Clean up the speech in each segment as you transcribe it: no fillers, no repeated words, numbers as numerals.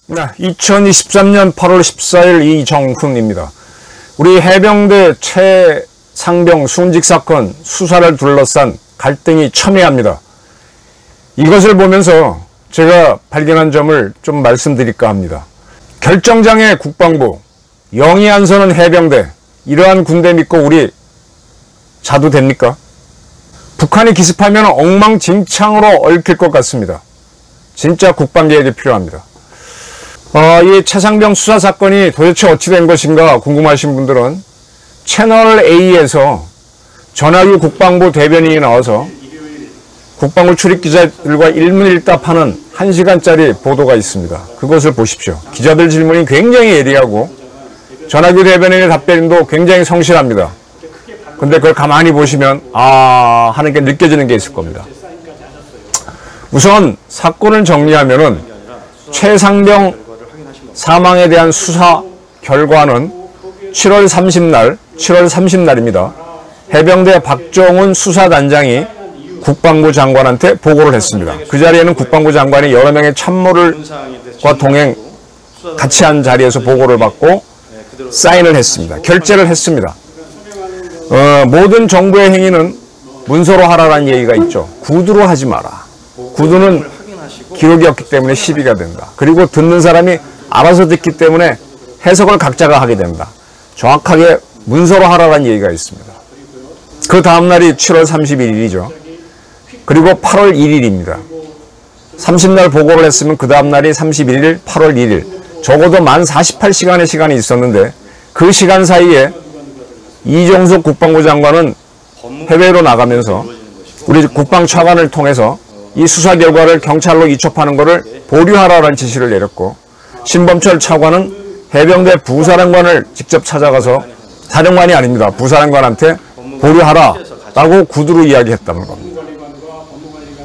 네, 2023년 8월 14일 이정훈입니다. 우리 해병대 최상병 순직 사건 수사를 둘러싼 갈등이 첨예합니다. 이것을 보면서 제가 발견한 점을 좀 말씀드릴까 합니다. 결정장애 국방부, 영이 안 서는 해병대, 이러한 군대 믿고 우리 자도 됩니까? 북한이 기습하면 엉망진창으로 얽힐 것 같습니다. 진짜 국방개혁이 필요합니다. 이 최상병 수사 사건이 도대체 어찌 된 것인가 궁금하신 분들은 채널A에서 전하규 국방부 대변인이 나와서 국방부 출입기자들과 일문일답하는 1시간짜리 보도가 있습니다. 그것을 보십시오. 기자들 질문이 굉장히 예리하고 전하규 대변인의 답변도 굉장히 성실합니다. 근데 그걸 가만히 보시면 하는 게 느껴지는 게 있을 겁니다. 우선 사건을 정리하면은 최상병 사망에 대한 수사 결과는 7월 30날입니다. 해병대 박정훈 수사단장이 국방부 장관한테 보고를 했습니다. 그 자리에는 국방부 장관이 여러 명의 참모들과 동행 같이 한 자리에서 보고를 받고 사인을 했습니다. 결재를 했습니다. 모든 정부의 행위는 문서로 하라라는 얘기가 있죠. 구두로 하지 마라. 구두는 기록이 없기 때문에 시비가 된다. 그리고 듣는 사람이 알아서 듣기 때문에 해석을 각자가 하게 된다. 정확하게 문서로 하라라는 얘기가 있습니다. 그 다음날이 7월 31일이죠. 그리고 8월 1일입니다. 30날 보고를 했으면 그 다음날이 31일, 8월 1일. 적어도 만 48시간의 시간이 있었는데 그 시간 사이에 이종석 국방부 장관은 해외로 나가면서 우리 국방차관을 통해서 이 수사 결과를 경찰로 이첩하는 것을 보류하라는 지시를 내렸고 신범철 차관은 해병대 부사령관을 직접 찾아가서 사령관이 아닙니다. 부사령관한테 보류하라라고 구두로 이야기했다는 겁니다.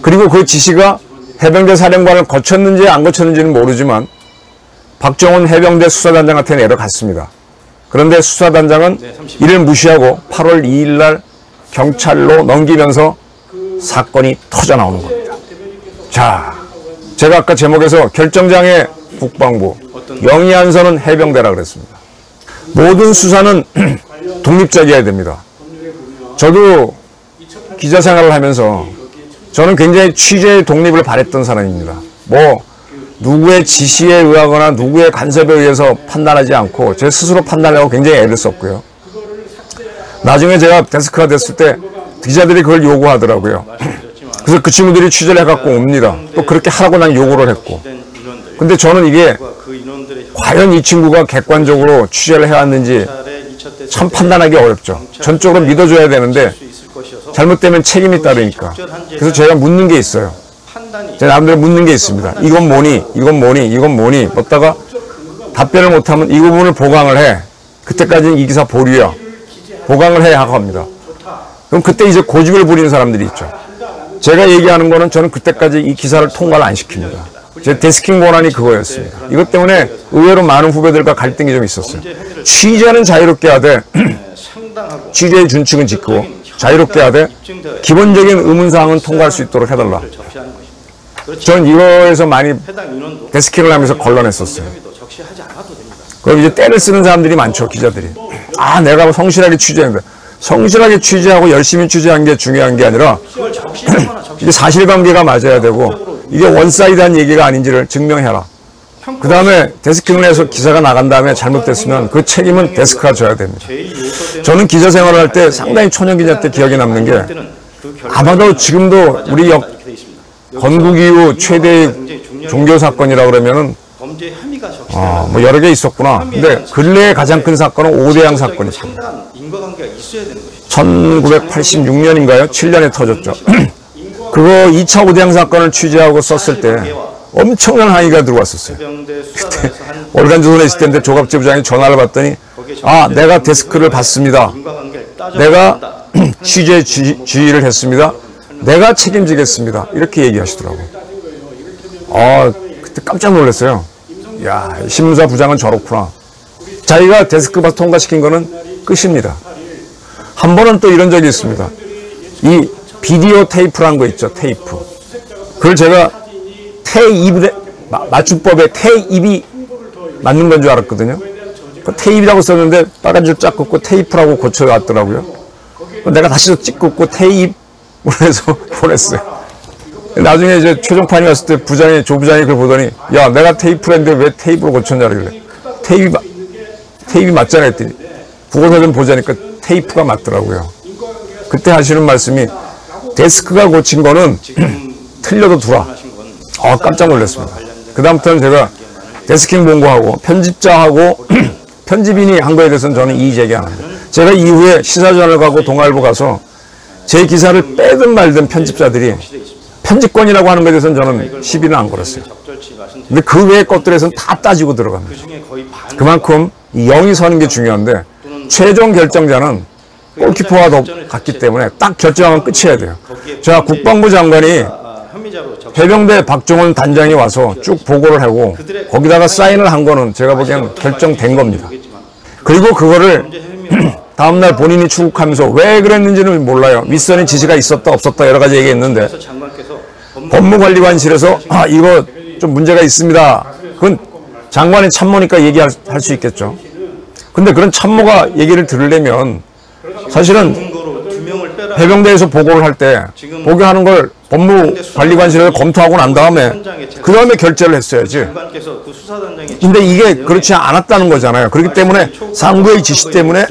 그리고 그 지시가 해병대 사령관을 거쳤는지 안 거쳤는지는 모르지만 박정훈 해병대 수사단장한테 내려갔습니다. 그런데 수사단장은 이를 무시하고 8월 2일 날 경찰로 넘기면서 사건이 터져나오는 겁니다. 자, 제가 아까 제목에서 결정장애 국방부, 영이 안 서는 해병대라 그랬습니다. 모든 수사는 독립적이어야 됩니다. 저도 기자 생활을 하면서 저는 굉장히 취재의 독립을 바랬던 사람입니다. 누구의 지시에 의하거나 누구의 간섭에 의해서 판단하지 않고 제 스스로 판단하고 굉장히 애를 썼고요. 나중에 제가 데스크가 됐을 때 기자들이 그걸 요구하더라고요. 그래서 그 친구들이 취재를 해갖고 옵니다. 또 그렇게 하라고 난 요구를 했고. 근데 저는 이게 과연 이 친구가 객관적으로 취재를 해왔는지 참 판단하기 어렵죠. 전적으로 믿어줘야 되는데 잘못되면 책임이 따르니까. 그래서 제가 묻는 게 있어요. 제 나름대로 묻는 게 있습니다. 이건 뭐니? 이건 뭐니? 이건 뭐니? 묻다가 답변을 못하면 이 부분을 보강을 해. 그때까지는 이 기사 보류야. 보강을 해야 하고 합니다. 그럼 그때 이제 고집을 부리는 사람들이 있죠. 제가 얘기하는 거는 저는 그때까지 이 기사를 통과를 안 시킵니다. 제 데스킹 권한이 그거였습니다. 이것 때문에 의외로 많은 후배들과 갈등이 좀 있었어요. 취재는 자유롭게 하되 취재의 준칙은 지키고 자유롭게 하되 기본적인 의문사항은 통과할 수 있도록 해달라. 전 이거에서 많이 데스킹을 하면서 걸러냈었어요. 그럼 이제 때를 쓰는 사람들이 많죠, 기자들이. 내가 성실하게 취재했는데. 성실하게 취재하고 열심히 취재한 게 중요한 게 아니라 이게 사실관계가 맞아야 되고 이게 원사이드한 얘기가 아닌지를 증명해라. 그 다음에 데스킹을 해서 기사가 나간 다음에 잘못됐으면 그 책임은 데스크가 져야 됩니다. 저는 기자 생활을 할 때 상당히 초년 기자 때 기억에 남는 게 아마도 지금도 우리 건국 이후 최대의 종교사건이라고 그러면은 여러 개 있었구나. 근데 근래에 가장 큰 사건은 오대양 사건이 있습니다. 1986년인가요? 7년에 터졌죠. 그거 2차 오대양 사건을 취재하고 썼을 때 엄청난 항의가 들어왔었어요. 그때 월간조선에 있을 때인데 조갑재 부장이 전화를 받더니 내가 데스크를 받습니다. 내가 취재 지휘를 했습니다. 내가 책임지겠습니다. 이렇게 얘기하시더라고요. 그때 깜짝 놀랐어요. 야, 신문사 부장은 저렇구나. 자기가 데스크바 통과시킨 거는 끝입니다. 한 번은 또 이런 적이 있습니다. 이 비디오 테이프라는 거 있죠. 테이프. 그걸 제가 맞춤법에 테입이 맞는 건 줄 알았거든요. 그 테입이라고 썼는데 빨간 줄 쫙 긋고 테이프라고 고쳐왔더라고요. 내가 다시 또 찍고 테입으로 해서 보냈어요. 나중에 이제 최종판이 왔을 때 조부장이 그걸 보더니, 야, 내가 테이프랬는데 왜 테이프로 고쳤냐 그래. 테이프 맞잖아 했더니 국어사 좀 보자니까 테이프가 맞더라고요. 그때 하시는 말씀이 데스크가 고친 거는 틀려도 두라. 깜짝 놀랐습니다. 그 다음부터는 제가 데스킹 본고하고 편집자하고 편집인이 한 거에 대해서는 저는 이의 제기 안 합니다. 제가 이후에 시사저널 가고 동아일보 가서 제 기사를 빼든 말든 편집자들이 편집권이라고 하는 거에 대해서는 저는 시비는 안 걸었어요. 근데 그 외의 것들에서는 다 따지고 들어갑니다. 그만큼 영이 서는 게 중요한데 최종 결정자는 골키퍼와 같기 때문에 딱 결정하면 끝이어야 돼요. 자, 국방부 장관이 해병대 박종원 단장이 와서 쭉 보고를 하고 거기다가 사인을 한 거는 제가 보기엔 결정된 겁니다. 그리고 그거를 다음날 본인이 출국하면서 왜 그랬는지는 몰라요. 윗선의 지시가 있었다 없었다 여러 가지 얘기했는데 법무관리관실에서 이거 좀 문제가 있습니다. 그건 장관의 참모니까 얘기할 수 있겠죠. 근데 그런 참모가 얘기를 들으려면 사실은 해병대에서 보고를 할 때 보고하는 걸 법무관리관실에서 검토하고 난 다음에 그 다음에 결재를 했어야지. 근데 이게 그렇지 않았다는 거잖아요. 그렇기 때문에 상부의 지시 때문에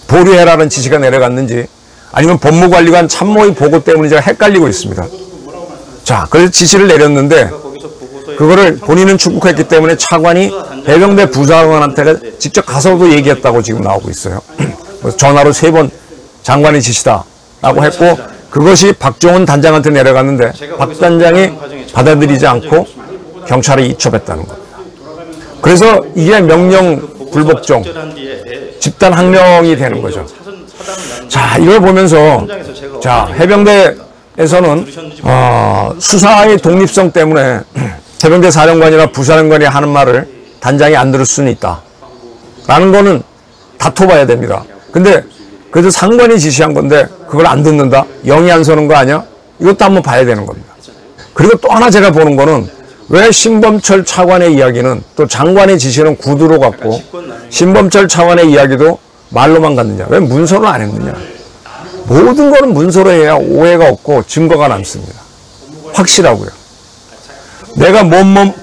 보류해라는 지시가 내려갔는지 아니면 법무관리관 참모의 보고 때문에 제가 헷갈리고 있습니다. 자, 그래서 지시를 내렸는데 그거를 본인은 출국했기 때문에 차관이 해병대 부사관한테 직접 가서도 얘기했다고 지금 나오고 있어요. 전화로 3번 장관의 지시다라고 했고 그것이 박종원 단장한테 내려갔는데 박 단장이 받아들이지 않고 경찰에 이첩했다는 겁니다. 그래서 이게 명령 불복종 집단 항명이 되는 거죠. 자, 이걸 보면서 자, 해병대에서는 수사의 독립성 때문에 해병대 사령관이나 부사령관이 하는 말을 단장이 안 들을 수는 있다 라는 거는 다퉈봐야 됩니다. 근데 그래도 상관이 지시한 건데 그걸 안 듣는다? 영이 안 서는 거 아니야? 이것도 한번 봐야 되는 겁니다. 그리고 또 하나 제가 보는 거는 왜 신범철 차관의 이야기는 또 장관의 지시는 구두로 갔고 신범철 차관의 이야기도 말로만 갔느냐? 왜 문서를 안 했느냐? 모든 거는 문서로 해야 오해가 없고 증거가 남습니다. 확실하고요. 내가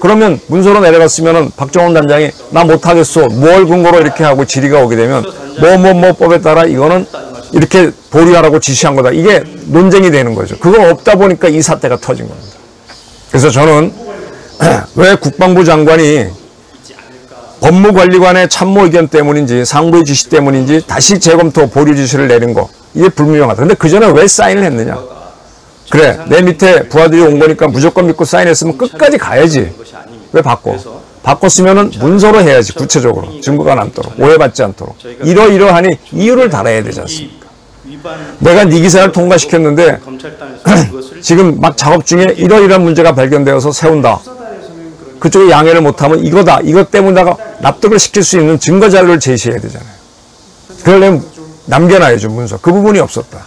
그러면 문서로 내려갔으면은 박정원 단장이 나 못하겠어. 뭘 근거로 이렇게 하고 질의가 오게 되면 법에 따라 이거는 이렇게 보류하라고 지시한 거다. 이게 논쟁이 되는 거죠. 그거 없다 보니까 이 사태가 터진 겁니다. 그래서 저는 왜 국방부 장관이 법무관리관의 참모 의견 때문인지 상부의 지시 때문인지 다시 재검토 보류 지시를 내린 거 이게 불분명하다. 근데 그 전에 왜 사인을 했느냐? 그래, 내 밑에 부하들이 온 거니까 무조건 믿고 사인했으면 끝까지 가야지. 왜 바꿨으면은 문서로 해야지. 구체적으로 증거가 남도록 오해받지 않도록 이러이러하니 이유를 달아야 되지 않습니까? 내가 네 기사를 통과시켰는데 지금 막 작업 중에 이러이러한 문제가 발견되어서 세운다. 그쪽이 양해를 못하면 이거다. 이것 때문에 내가 납득을 시킬 수 있는 증거 자료를 제시해야 되잖아요. 그러려면 남겨놔야죠. 문서. 그 부분이 없었다.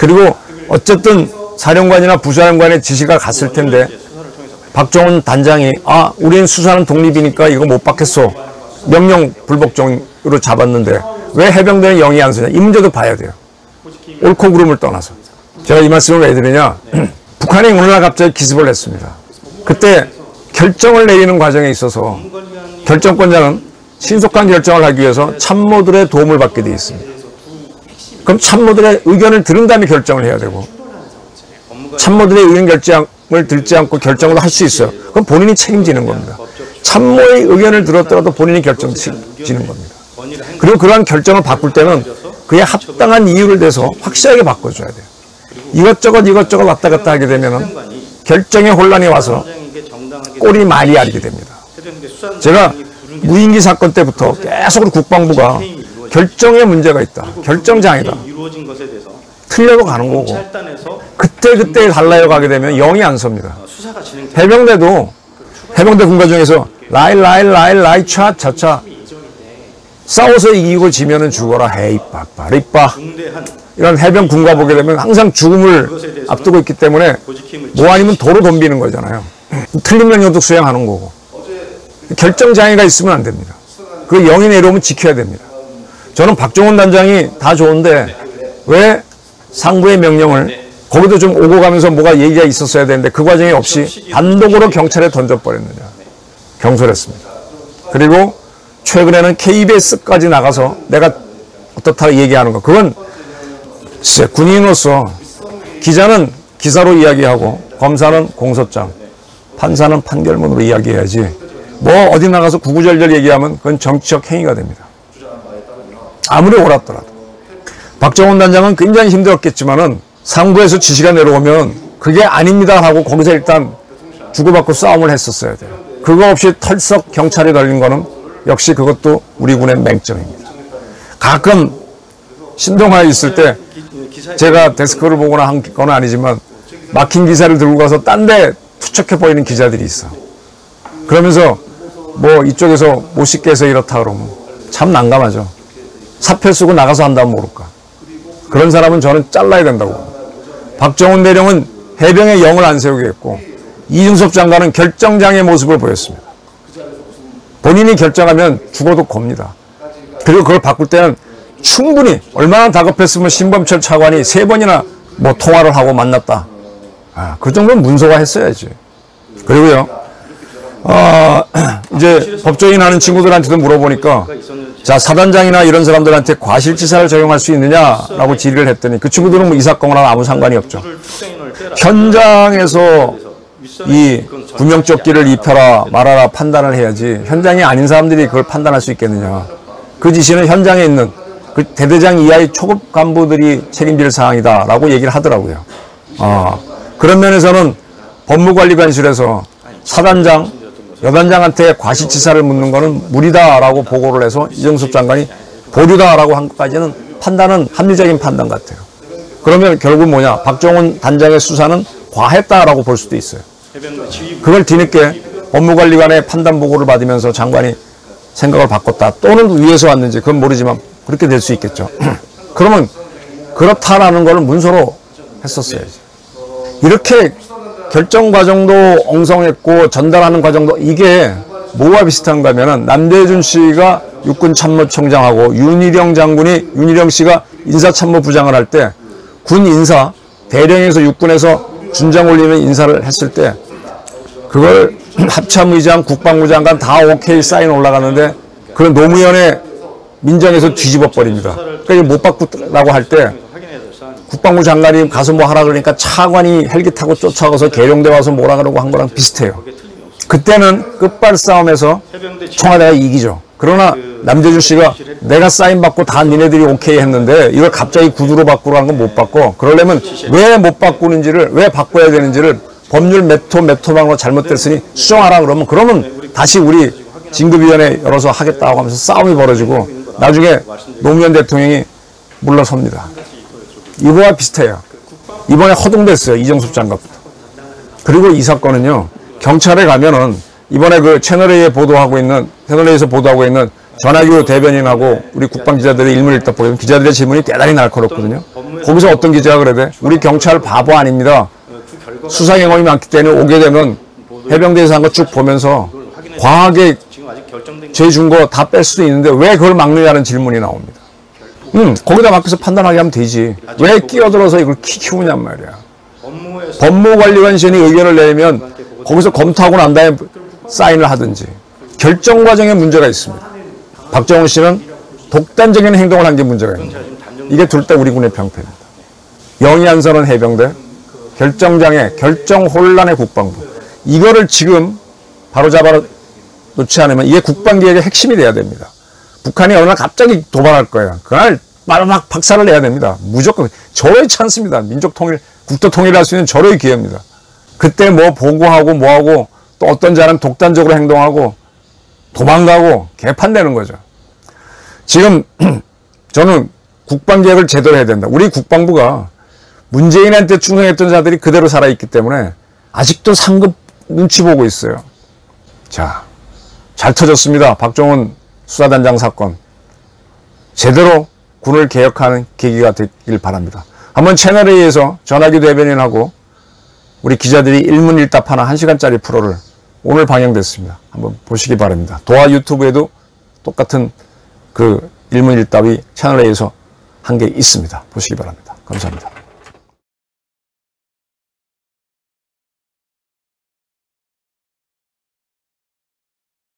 그리고 어쨌든 사령관이나 부사령관의 지시가 갔을 텐데 박정원 단장이 우린 수사는 독립이니까 이거 못 받겠어. 명령 불복종으로 잡았는데 왜 해병대는 영이 안 서냐. 이 문제도 봐야 돼요. 옳고 그름을 떠나서. 제가 이 말씀을 왜 드리냐. 북한이 어느 날 갑자기 기습을 했습니다. 그때 결정을 내리는 과정에 있어서 결정권자는 신속한 결정을 하기 위해서 참모들의 도움을 받게 되어 있습니다. 그럼 참모들의 의견을 들은 다음에 결정을 해야 되고 참모들의 의견 결정을 듣지 않고 결정을 할 수 있어요. 그럼 본인이 책임지는 겁니다. 참모의 의견을 들었더라도 본인이 결정지는 겁니다. 그리고 그러한 결정을 바꿀 때는 그에 합당한 이유를 대서 확실하게 바꿔줘야 돼요. 이것저것 왔다 갔다 하게 되면 결정에 혼란이 와서 꼴이 말이 아니게 됩니다. 제가 무인기 사건 때부터 계속 국방부가 결정에 문제가 있다. 결정장애다. 틀려도 가는 거고 그때 갈라요 가게 되면 영이 안 섭니다. 해병대도 해병대 군가 중에서 라이 차차 싸워서 이기고 지면은 죽어라. 헤이 빠빠리빠. 이런 해병 군가 보게 되면 항상 죽음을 앞두고 있기 때문에 뭐 아니면 도로 덤비는 거잖아요. 틀린 명령도 수행하는 거고. 결정장애가 있으면 안 됩니다. 그 영이 내려오면 지켜야 됩니다. 저는 박종훈 단장이 다 좋은데 왜 상부의 명령을 거기도 좀 오고 가면서 뭐가 얘기가 있었어야 되는데 그 과정이 없이 단독으로 경찰에 던져버렸느냐. 경솔했습니다. 그리고 최근에는 KBS까지 나가서 내가 어떻다 얘기하는 거. 그건 진짜 군인으로서 기자는 기사로 이야기하고 검사는 공소장, 판사는 판결문으로 이야기해야지 뭐 어디 나가서 구구절절 얘기하면 그건 정치적 행위가 됩니다. 아무리 옳았더라도. 박정훈 단장은 굉장히 힘들었겠지만은 상부에서 지시가 내려오면 그게 아닙니다 하고 거기서 일단 주고받고 싸움을 했었어야 돼요. 그거 없이 털썩 경찰이 걸린 거는 역시 그것도 우리 군의 맹점입니다. 가끔 신동아에 있을 때 제가 데스크를 보거나 한 건 아니지만 막힌 기사를 들고 가서 딴 데 투척해 보이는 기자들이 있어. 그러면서 뭐 이쪽에서 못 씻게 해서 이렇다 그러면 참 난감하죠. 사표 쓰고 나가서 한다면 모를까. 그런 사람은 저는 잘라야 된다고. 박정훈 대령은 해병의 영을 안 세우겠고 이중섭 장관은 결정장애의 모습을 보였습니다. 본인이 결정하면 죽어도 겁니다. 그리고 그걸 바꿀 때는 충분히 얼마나 다급했으면 신범철 차관이 3번이나 뭐 통화를 하고 만났다. 그 정도는 문서화 했어야지. 그리고요, 이제 법조인 하는 친구들한테도 물어보니까 자, 사단장이나 이런 사람들한테 과실치사를 적용할 수 있느냐라고 질의를 했더니 그 친구들은 뭐 이 사건과는 아무 상관이 없죠. 현장에서 이 구명조끼를 입혀라 말아라 판단을 해야지 현장이 아닌 사람들이 그걸 판단할 수 있겠느냐. 그 지시는 현장에 있는 그 대대장 이하의 초급 간부들이 책임질 사항이다라고 얘기를 하더라고요. 그런 면에서는 법무관리관실에서 사단장, 여단장한테 과실치사를 묻는 거는 무리다라고 보고를 해서 이정섭 장관이 보류다라고 한 것까지는 판단은 합리적인 판단 같아요. 그러면 결국 뭐냐, 박정훈 단장의 수사는 과했다라고 볼 수도 있어요. 그걸 뒤늦게 법무관리관의 판단 보고를 받으면서 장관이 생각을 바꿨다 또는 위에서 왔는지 그건 모르지만 그렇게 될 수 있겠죠. 그러면 그렇다라는 걸 문서로 했었어야지. 이렇게 결정 과정도 엉성했고 전달하는 과정도 이게 뭐와 비슷한가 하면은 남대준 씨가 육군참모총장하고 윤희령 씨가 인사참모부장을 할 때 군 인사 대령에서 육군에서 준장 올리는 인사를 했을 때 그걸 합참의장, 국방부 장관 다 오케이 사인 올라가는데 그런 노무현의 민정에서 뒤집어 버립니다. 그러니까 못 바꾸라고 할 때 국방부 장관이 가서 뭐 하라 그러니까 차관이 헬기 타고 쫓아가서 계룡대 와서 뭐라 그러고 한 거랑 비슷해요. 그때는 끝발 싸움에서 청와대가 이기죠. 그러나 남대준 씨가 내가 사인 받고 다 니네들이 오케이 했는데 이걸 갑자기 구두로 바꾸라고 한 건 못 바꿔. 그러려면 왜 못 바꾸는지를, 왜 바꿔야 되는지를 법률 몇 호방으로 잘못됐으니 수정하라 그러면 다시 우리 진급위원회 열어서 하겠다고 하면서 싸움이 벌어지고 나중에 노무현 대통령이 물러섭니다. 이거와 비슷해요. 이번에 허둥댔어요. 이정섭 장관부터. 그리고 이 사건은요, 경찰에 가면은 이번에 그 채널A에서 보도하고 있는 전하규 대변인하고 우리 국방기자들의 일문을 읽다 보면 기자들의 질문이 대단히 날카롭거든요. 거기서 어떤 기자가 그러대? 우리 경찰 바보 아닙니다. 수사 경험이 많기 때문에 오게 되면 해병대에서 한 거 쭉 보면서 과하게 죄 준 거 다 뺄 수도 있는데 왜 그걸 막느냐는 질문이 나옵니다. 거기다 맡겨서 판단하게 하면 되지. 왜 끼어들어서 이걸 키우냔 말이야. 법무관리관실이 의견을 내면 거기서 검토하고 난 다음에 사인을 하든지. 결정 과정에 문제가 있습니다. 박정훈 씨는 독단적인 행동을 한 게 문제가 있습니다. 이게 둘 다 우리 군의 병폐입니다. 영이 안 서는 해병대, 결정장애, 결정 혼란의 국방부. 이거를 지금 바로잡아 놓지 않으면 이게 국방개혁의 핵심이 돼야 됩니다. 북한이 어느 날 갑자기 도발할 거예요. 그날 막 박살을 내야 됩니다. 무조건 절호의 찬스입니다. 민족 통일, 국토 통일을 할 수 있는 절호의 기회입니다. 그때 뭐 보고하고 뭐하고 또 어떤 자는 독단적으로 행동하고 도망가고 개판되는 거죠. 지금 저는 국방개혁을 제대로 해야 된다. 우리 국방부가 문재인한테 충성했던 자들이 그대로 살아있기 때문에 아직도 상급 눈치 보고 있어요. 자, 잘 터졌습니다. 박정훈 수사단장 사건. 제대로 군을 개혁하는 계기가 되길 바랍니다. 한번 채널A에서 전화기 대변인하고 우리 기자들이 일문일답하는 1시간짜리 프로를 오늘 방영됐습니다. 한번 보시기 바랍니다. 도하 유튜브에도 똑같은 그 일문일답이 채널A에서 한 게 있습니다. 보시기 바랍니다. 감사합니다.